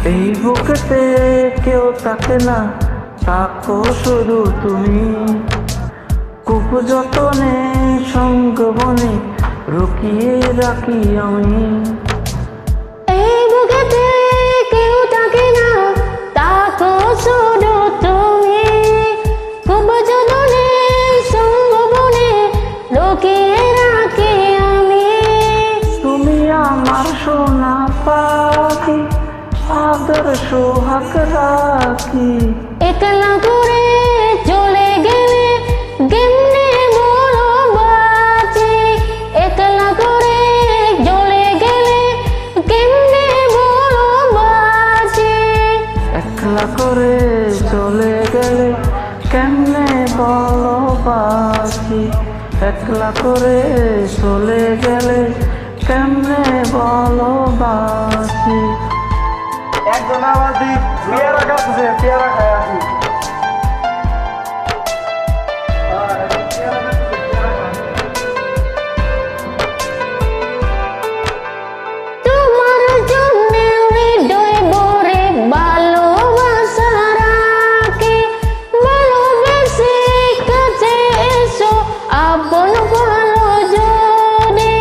এই বুকেতে কেউ থাকে না, থাকো শুধু তুমি। খুব যতনে সঙ্গবনে রুকিয়ে রাখি আমি। এই বুকেতে কেউ থাকে না, থাকো শুধু তুমি। খুব যতনে সঙ্গবনে রুকিয়ে রাখি আমি। তুমি আমার সোনা পাখি, আদর সোহাগ রাখি। একলা করে চলে গেলে কেমনে বলো বাঁচি। একলা করে চলে গেলে কেমনে বলো বাঁচি। একলা করে চলে গেলে কেমনে বলো বাঁচি। একলা করে চলে গেলে কেমনে বলো বাঁচি। একজন আমাদের পেয়ারা খাচ্ছে, পেয়ারা খায় আসি। তোমার জন্য হৃদয় ভরে ভালোবাসা রাখি। ভালোবেসে কাছে এসো আপন ভালো জনে।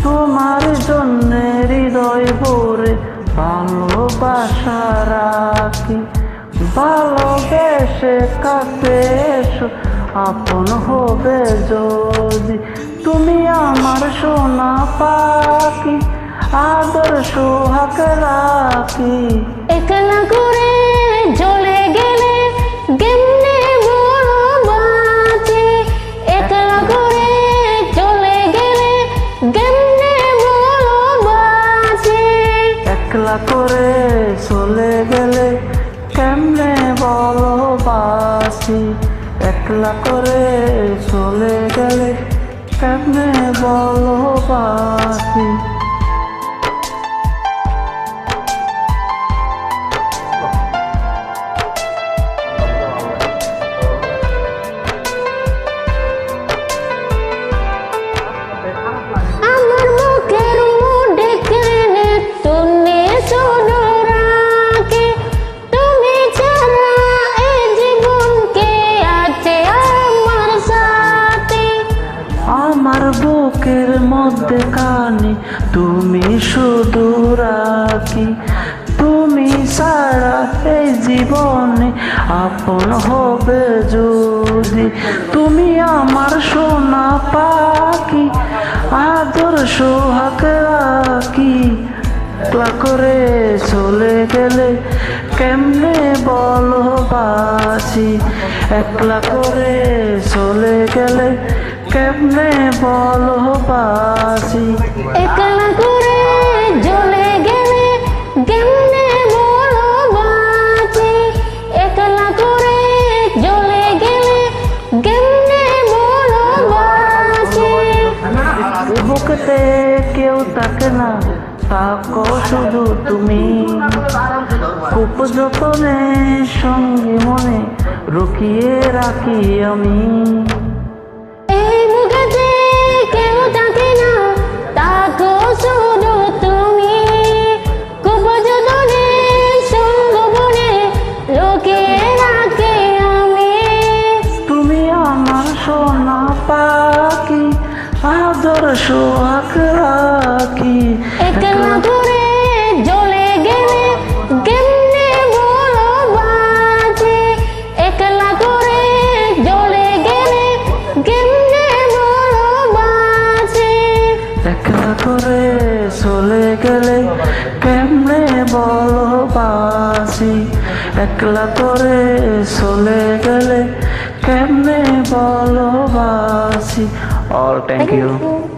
তোমার জন্য হৃদয় ভরে ভালোবাসা রাখি। ভালোবেসে কাছে এসো আপন হবে যদি। তুমি আমার সোনা পাখি, আদর সোহাগ রাখি। একলা করে চলে গেলে কেমনে বলো বাঁচি। একলা করে চলে গেলে কেমনে বলো বাঁচি। একলা করে চলে গেলে কেমনে বলো বাঁচি। একলা করে চলে গেলে কেমনে বলো বাঁচি। আমার মুখের মধ্যে কেনে তুমি শুধু রাখি। তুমি ছাড়া এই জীবনকে আছে আমার সাথে। আমার বুকের মধ্যে কানে তুমি শুধু রাখি। তুমি ছাড়া এই জীবনে আপন হবে যদি। তুমি আমার সোনা পাখি, আদর সোহাগ রাখি। একলা করে চলে গেলে কেমনে বলো বাঁচি। একলা করে চলে গেলে কেমনে বলো বাঁচি। একলা করে চলে গেলে কেমনে বলো বাঁচি। একলা করে চলে গেলে কেমনে বলো বাঁচি। এই বুকেতে কেউ থাকে না, থাকো শুধু তুমি। খুব যতনে সঙ্গে মনে রুকিয়ে রাখি আমি। এই বুকেতে কেউ থাকে না, থাকো শুধু তুমি। খুব যতনে সঙ্গবনে লুকিয়ে রাখি আমি। তুমি আমার সোনা পাখি, আদর সোহাগ রাখি। একলা করে চলে গেলে কেমনে বলো বাঁচি। একলা করে চলে গেলে কেমনে বলো বাঁচি। একলা করে চলে গেলে কেমনে বলো বাঁচি। একলা করে চলে গেলে কেমনে বলো বাঁচি। All thank you.